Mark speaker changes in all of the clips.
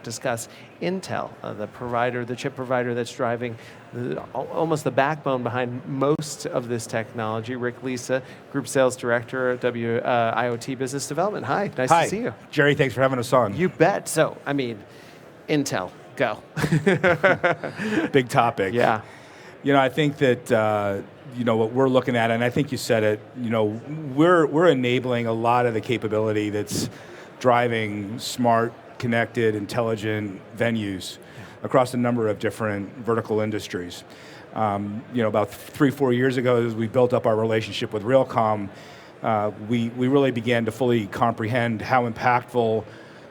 Speaker 1: discuss Intel, the chip provider that's driving almost the backbone behind most of this technology. Rick Lisa, Group Sales Director at IoT Business Development. Hi, nice to see you.
Speaker 2: Jerry, thanks for having us on.
Speaker 1: You bet. So, Intel, go.
Speaker 2: Big topic.
Speaker 1: Yeah.
Speaker 2: I think that what we're looking at, and I think you said it, we're enabling a lot of the capability that's driving smart, connected, intelligent venues across a number of different vertical industries. About 3-4 years ago, as we built up our relationship with Realcomm, we really began to fully comprehend how impactful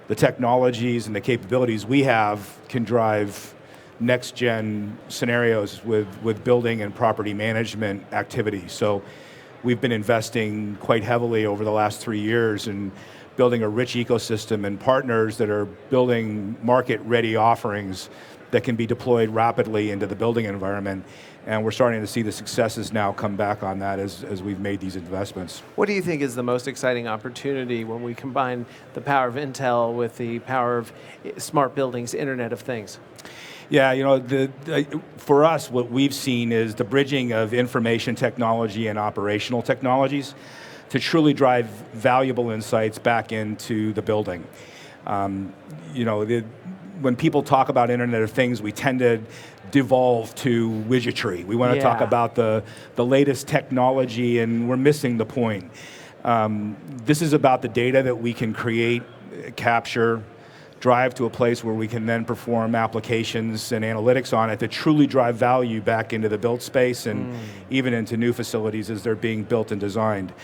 Speaker 2: the technologies and the capabilities we have can drive next-gen scenarios with building and property management activities. So we've been investing quite heavily over the last 3 years in building a rich ecosystem and partners that are building market-ready offerings that can be deployed rapidly into the building environment. And we're starting to see the successes now come back on that as we've made these investments.
Speaker 1: What do you think is the most exciting opportunity when we combine the power of Intel with the power of smart buildings, Internet of Things?
Speaker 2: Yeah, for us, what we've seen is the bridging of information technology and operational technologies to truly drive valuable insights back into the building. When people talk about Internet of Things, we tend to devolve to widgetry. We want to talk about the latest technology, and we're missing the point. This is about the data that we can create, capture, drive to a place where we can then perform applications and analytics on it to truly drive value back into the built space and even into new facilities as they're being built and designed.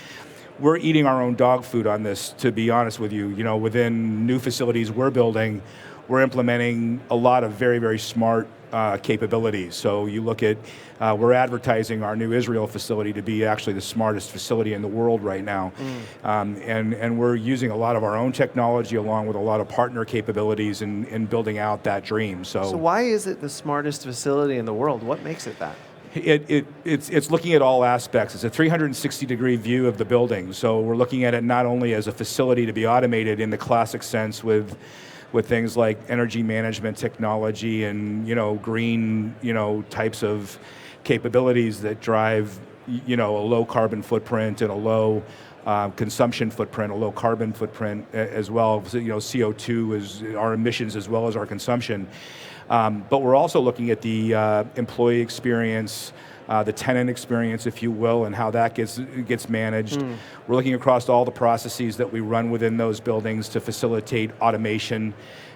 Speaker 2: We're eating our own dog food on this, to be honest with you. Within new facilities we're building, we're implementing a lot of very, very smart capabilities. So you look at, we're advertising our new Israel facility to be actually the smartest facility in the world right now. And we're using a lot of our own technology along with a lot of partner capabilities in building out that dream.
Speaker 1: So why is it the smartest facility in the world? What makes it that?
Speaker 2: It's looking at all aspects. It's a 360-degree view of the building. So we're looking at it not only as a facility to be automated in the classic sense with things like energy management technology and green types of capabilities that drive a low carbon footprint and a low consumption footprint, a low carbon footprint as well. So, CO2 is our emissions as well as our consumption. But we're also looking at the employee experience, the tenant experience, if you will, and how that gets managed. We're looking across all the processes that we run within those buildings to facilitate automation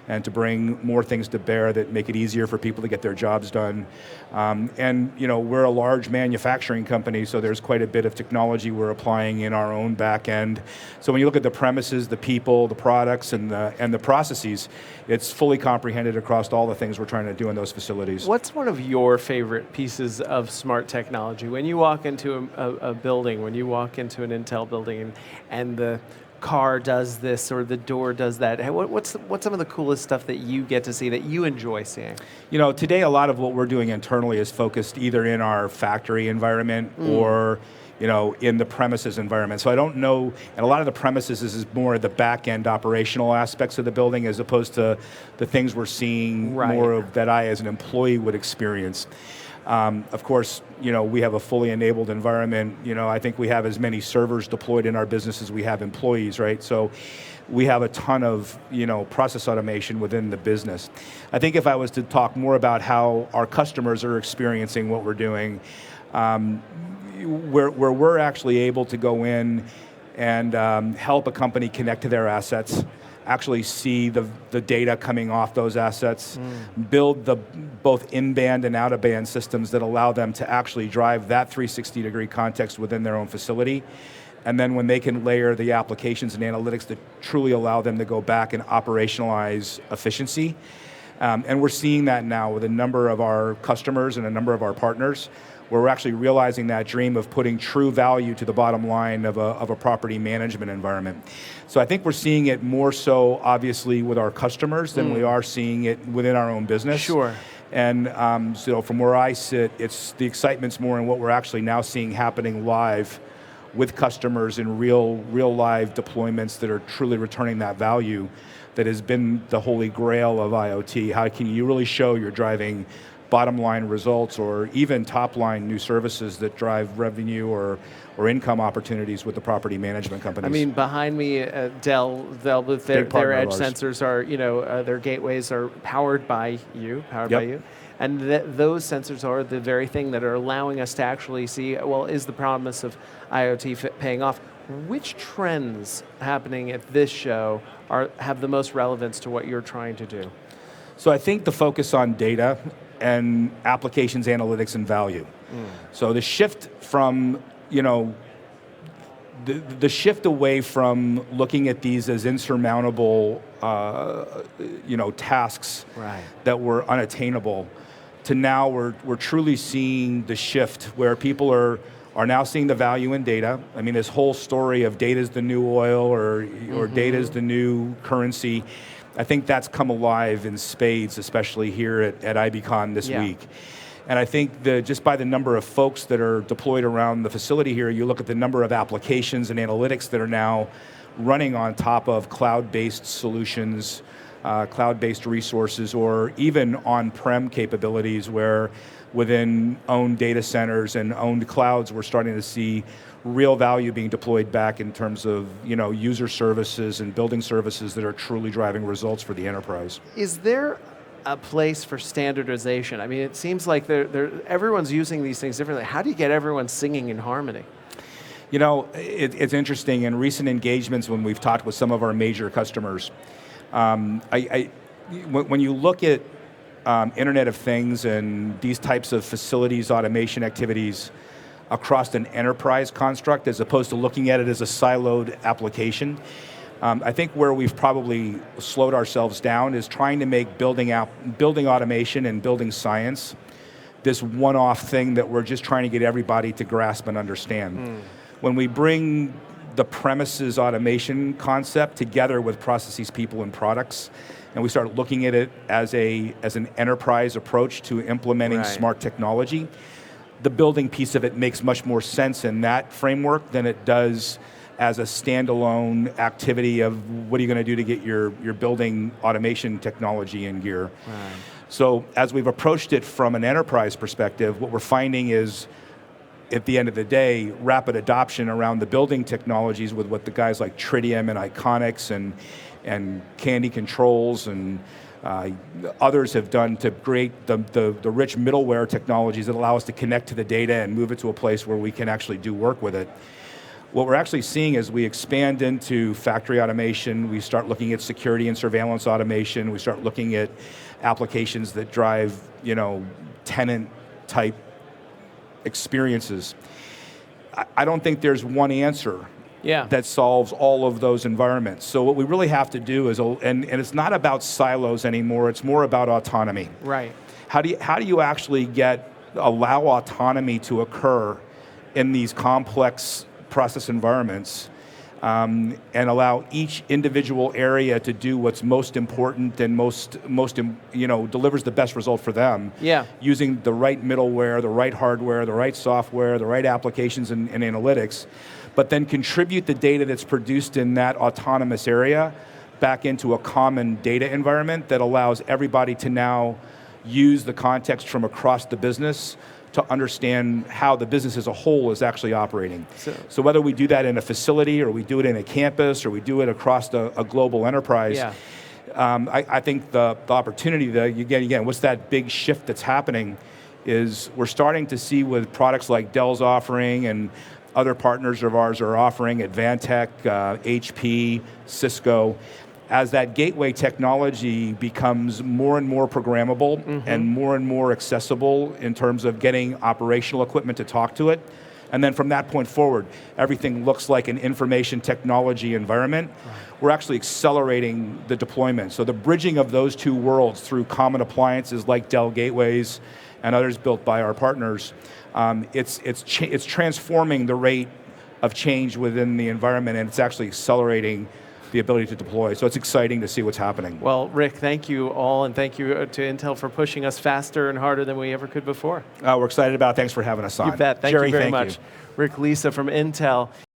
Speaker 2: and to bring more things to bear that make it easier for people to get their jobs done. And we're a large manufacturing company, so there's quite a bit of technology we're applying in our own back end. So when you look at the premises, the people, the products, and the processes, it's fully comprehended across all the things we're trying to do in those facilities.
Speaker 1: What's one of your favorite pieces of smart technology? When you walk into a building, when you walk into an Intel building and the car does this or the door does that, what's some of the coolest stuff that you get to see that you enjoy seeing?
Speaker 2: Today a lot of what we're doing internally is focused either in our factory environment or in the premises environment. So I don't know, and a lot of the premises is more the back end operational aspects of the building as opposed to the things we're seeing more of that I as an employee would experience. Of course, we have a fully enabled environment. I think we have as many servers deployed in our business as we have employees, right? So we have a ton of, process automation within the business. I think if I was to talk more about how our customers are experiencing what we're doing, where we're actually able to go in and help a company connect to their assets, actually see the data coming off those assets, build the both in-band and out-of-band systems that allow them to actually drive that 360-degree context within their own facility. And then when they can layer the applications and analytics that truly allow them to go back and operationalize efficiency. And we're seeing that now with a number of our customers and a number of our partners, where we're actually realizing that dream of putting true value to the bottom line of a property management environment. So I think we're seeing it more so, obviously, with our customers than we are seeing it within our own business.
Speaker 1: Sure.
Speaker 2: And so from where I sit, it's the excitement's more in what we're actually now seeing happening live with customers in real live deployments that are truly returning that value that has been the holy grail of IoT. How can you really show you're driving bottom line results or even top line new services that drive revenue or income opportunities with the property management companies?
Speaker 1: I mean, behind me, Dell with their edge sensors are, their gateways are powered by you, And those sensors are the very thing that are allowing us to actually see, well, is the promise of IoT paying off? Which trends happening at this show have the most relevance to what you're trying to do?
Speaker 2: So I think the focus on data and applications, analytics, and value. So the shift from, the shift away from looking at these as insurmountable, tasks that were unattainable, to now we're truly seeing the shift where people are now seeing the value in data. I mean, this whole story of data is the new oil or data is the new currency, I think that's come alive in spades, especially here at IBCon this week. And I think just by the number of folks that are deployed around the facility here, you look at the number of applications and analytics that are now running on top of cloud-based solutions, cloud-based resources, or even on-prem capabilities where within owned data centers and owned clouds, we're starting to see real value being deployed back in terms of user services and building services that are truly driving results for the enterprise.
Speaker 1: Is there a place for standardization? I mean, it seems like everyone's using these things differently. How do you get everyone singing in harmony?
Speaker 2: It's interesting. In recent engagements when we've talked with some of our major customers, when you look at Internet of Things and these types of facilities automation activities across an enterprise construct as opposed to looking at it as a siloed application, I think where we've probably slowed ourselves down is trying to make building automation and building science this one-off thing that we're just trying to get everybody to grasp and understand. When we bring the premises automation concept together with processes, people, and products, and we start looking at it as an enterprise approach to implementing smart technology, the building piece of it makes much more sense in that framework than it does as a standalone activity of what are you going to do to get your building automation technology in gear. So as we've approached it from an enterprise perspective, what we're finding is, at the end of the day, rapid adoption around the building technologies with what the guys like Tritium and Iconics and Candy Controls and others have done to create the rich middleware technologies that allow us to connect to the data and move it to a place where we can actually do work with it. What we're actually seeing as we expand into factory automation, we start looking at security and surveillance automation, we start looking at applications that drive, tenant type experiences. I don't think there's one answer that solves all of those environments. So what we really have to do is, and it's not about silos anymore, it's more about autonomy.
Speaker 1: Right.
Speaker 2: How do you actually allow autonomy to occur in these complex process environments, and allow each individual area to do what's most important and most delivers the best result for them. Using the right middleware, the right hardware, the right software, the right applications and analytics, but then contribute the data that's produced in that autonomous area back into a common data environment that allows everybody to now use the context from across the business to understand how the business as a whole is actually operating. So whether we do that in a facility or we do it in a campus or we do it across a global enterprise, I think the opportunity that, again, what's that big shift that's happening is we're starting to see with products like Dell's offering and other partners of ours are offering, Advantech, HP, Cisco, as that gateway technology becomes more and more programmable and more accessible in terms of getting operational equipment to talk to it. And then from that point forward, everything looks like an information technology environment. We're actually accelerating the deployment. So the bridging of those two worlds through common appliances like Dell gateways and others built by our partners, it's transforming the rate of change within the environment, and it's actually accelerating the ability to deploy. So it's exciting to see what's happening.
Speaker 1: Well, Rick, thank you all, and thank you to Intel for pushing us faster and harder than we ever could before.
Speaker 2: We're excited about it. Thanks for having us on.
Speaker 1: You bet. Thank
Speaker 2: Jerry,
Speaker 1: you very
Speaker 2: thank
Speaker 1: much.
Speaker 2: you.
Speaker 1: Rick Lisa from Intel.